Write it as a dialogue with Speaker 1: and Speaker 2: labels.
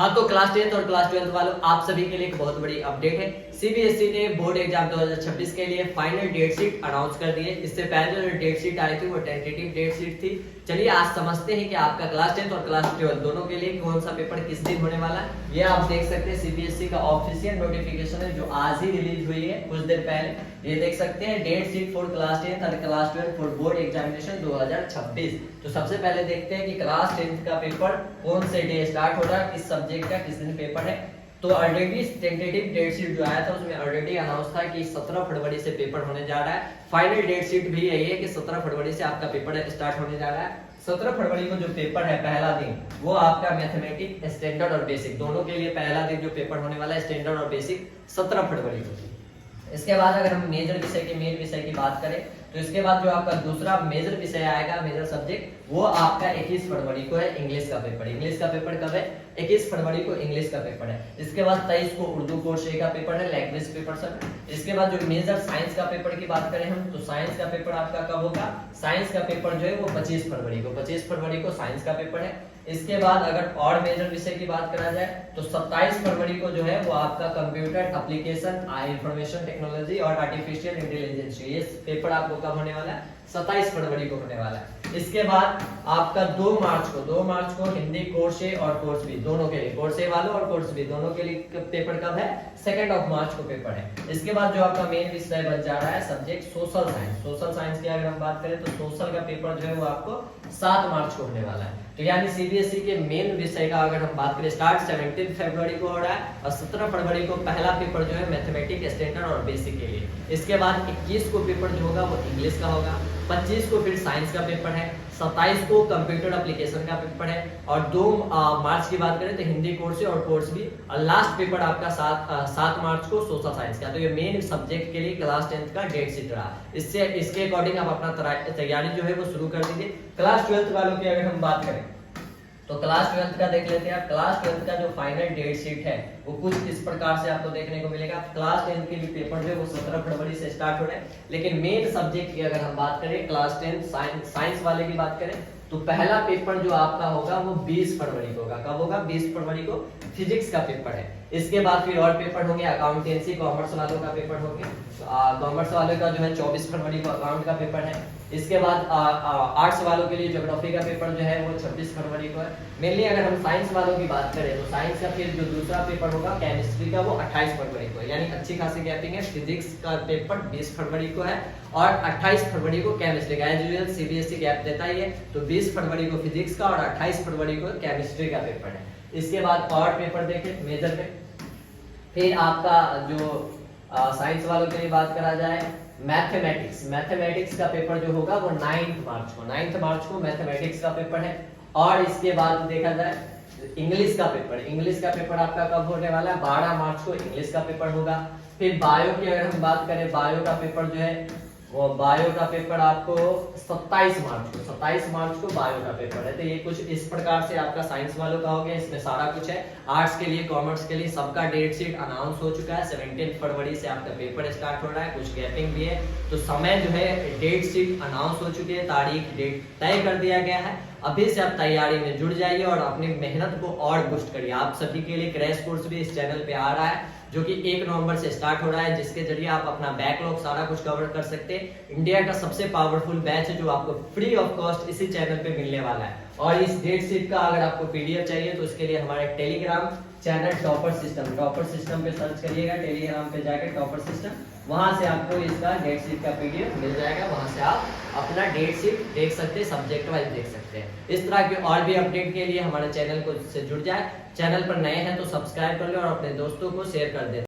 Speaker 1: हाँ, तो class 10th और क्लास 12th वालों आप सभी के लिए एक बहुत बड़ी अपडेट है। सीबीएसई ने बोर्ड एग्जाम 2026 के लिए फाइनल डेट शीट अनाउंस कर दी है। इससे पहले जो डेट शीट आई थी वो टेंटेटिव डेट शीट थी। चलिए आज समझते हैं कि आपका क्लास 10th और क्लास 12 दोनों के लिए कौन सा पेपर किस दिन होने वाला है। ये आप देख सकते हैं सीबीएसई का ऑफिशियल नोटिफिकेशन है जो आज ही रिलीज हुई है कुछ देर पहले। ये देख सकते हैं date sheet for class 10th और क्लास 12 फॉर बोर्ड एग्जामिनेशन 2026। तो सबसे पहले देखते हैं कि क्लास 10th का पेपर कौन से डे स्टार्ट हो रहा है, किस सब्जेक्ट का किस दिन पेपर है। तो ऑलरेडी टेंटेटिव डेट शीट जो आया था उसमें ऑलरेडी अनाउंस था कि 17 फरवरी से पेपर होने जा रहा है। फाइनल डेट शीट भी यही है कि 17 फरवरी से आपका पेपर स्टार्ट होने जा रहा है। 17 फरवरी को जो पेपर है पहला दिन वो आपका मैथमेटिक्स स्टैंडर्ड और बेसिक दोनों के लिए पहला दिन जो पेपर होने वाला है स्टैंडर्ड और बेसिक 17 फरवरी को। इसके बाद अगर हम मेजर विषय की मेन विषय की बात करें तो इसके बाद जो आपका दूसरा मेजर विषय आएगा, मेजर सब्जेक्ट, वो आपका 21 फरवरी को है इंग्लिश का पेपर। इंग्लिश का पेपर कब है? 21 फरवरी को इंग्लिश का पेपर है। इसके बाद 23 को उर्दू कोर्स ए का पेपर है, लैंग्वेज पेपर सब। इसके बाद जो मेजर साइंस का पेपर की बात करें हम तो साइंस का पेपर आपका कब होगा? साइंस का पेपर जो है वो 25 फरवरी को, 25 फरवरी को साइंस का पेपर है। इसके बाद अगर और मेजर विषय की बात करा जाए तो 27 फरवरी को जो है वो आपका कंप्यूटर एप्लीकेशन, इंफॉर्मेशन टेक्नोलॉजी और आर्टिफिशियल इंटेलिजेंस, ये पेपर आपको कब होने वाला है? 27 फरवरी को होने वाला है। इसके बाद आपका 2 मार्च को हिंदी कोर्स ए और कोर्स बी दोनों के लिए, कोर्स ए वालों और कोर्स बी दोनों के लिए पेपर कब है? 2 मार्च को पेपर है। इसके बाद जो आपका मेन विषय बन जा रहा है subject social science. Social science की अगर हम बात करें तो सोशल का पेपर जो है वो आपको 7 मार्च को होने वाला है। तो यानी सीबीएसई के मेन विषय का अगर हम बात करें स्टार्ट 17 फरवरी को हो रहा है और 17 फरवरी को पहला पेपर जो है मैथमेटिक्स स्टैंडर्ड और बेसिक के लिए। इसके बाद 21 को पेपर जो होगा वो इंग्लिश का होगा, 25 को फिर साइंस का पेपर है, 27 को कंप्यूटर एप्लीकेशन का पेपर है और 2 मार्च की बात करें तो हिंदी कोर्स और कोर्स भी, और लास्ट पेपर आपका 7 मार्च को सोशल साइंस का। तो ये मेन सब्जेक्ट के लिए क्लास 10th का डेट शीट रहा। इसके अकॉर्डिंग आप अपना तैयारी जो है वो शुरू कर दीजिए। क्लास 12th वालों की अगर हम बात करें तो क्लास 12th का देख लेते हैं आप। क्लास 12th का जो फाइनल डेट शीट है वो कुछ इस प्रकार से आपको देखने को मिलेगा। क्लास 10th के भी पेपर जो है वो 17 फरवरी से स्टार्ट हो रहे हैं, लेकिन मेन सब्जेक्ट की अगर हम बात करें क्लास 10 साइंस वाले की बात करें तो पहला पेपर जो आपका होगा वो 20 फरवरी को होगा। कब होगा? 20 फरवरी को फिजिक्स का पेपर है। इसके बाद फिर और पेपर होंगे, अकाउंटेंसी कॉमर्स वालों का पेपर होंगे। कॉमर्स वालों का जो है 24 फरवरी को अकाउंट का पेपर है। इसके बाद आर्ट्स वालों के लिए ज्योग्राफी का पेपर जो है वो 26 फरवरी को है। मेनली अगर हम साइंस वालों की बात करें तो साइंस का फिर जो दूसरा पेपर होगा केमिस्ट्री का वो 28 फरवरी को है, यानी अच्छी खासी गैपिंग है। फिजिक्स का पेपर 20 फरवरी को है और 28 फरवरी को केमिस्ट्री का। एज यूजुअल सीबीएसई गैप देता ही है, तो 20 फरवरी को फिजिक्स का और 28 फरवरी को केमिस्ट्री का पेपर है। इसके बाद और पेपर देखें मेजर में, फिर आपका जो साइंस वालों के लिए बात करा जाए मैथमेटिक्स का पेपर जो होगा वो 9 मार्च को मैथमेटिक्स का पेपर है। और इसके बाद देखा जाए इंग्लिश का पेपर आपका कब होने वाला है? 12 मार्च को इंग्लिश का पेपर होगा। फिर बायो की अगर हम बात करें, बायो का पेपर जो है वो बायो का पेपर आपको 27 मार्च को बायो का पेपर है। तो ये कुछ इस प्रकार से आपका साइंस वालों का हो गया, इसमें सारा कुछ है। आर्ट्स के लिए, कॉमर्स के लिए सबका डेट शीट अनाउंस हो चुका है। 17 फरवरी से आपका पेपर स्टार्ट हो रहा है, कुछ गैपिंग भी है। तो समय जो है डेट शीट अनाउंस हो चुकी है, तारीख डेट तय कर दिया गया है। अभी से आप तैयारी में जुड़ जाइए और अपनी मेहनत को और बूस्ट करिए। आप सभी के लिए क्रैश कोर्स भी इस चैनल पे आ रहा है जो कि 1 नवंबर से स्टार्ट हो रहा है, जिसके जरिए आप अपना बैकलॉग सारा कुछ कवर कर सकते हैं। इंडिया का सबसे पावरफुल बैच है जो आपको फ्री ऑफ कॉस्ट इसी चैनल पे मिलने वाला है। और इस डेट शीट का अगर आपको पीडीएफ चाहिए तो इसके लिए हमारे टेलीग्राम चैनल टॉपर सिस्टम पे सर्च करिएगा, टेलीग्राम पे जाकर टॉपर सिस्टम, वहां से आपको इसका डेट शीट का पीडीएफ मिल जाएगा। वहां से आप अपना डेट शीट देख सकते हैं, सब्जेक्ट वाइज देख सकते हैं। इस तरह के और भी अपडेट के लिए हमारे चैनल को से जुड़ जाए। चैनल पर नए हैं तो सब्सक्राइब कर ले और अपने दोस्तों को शेयर कर दे।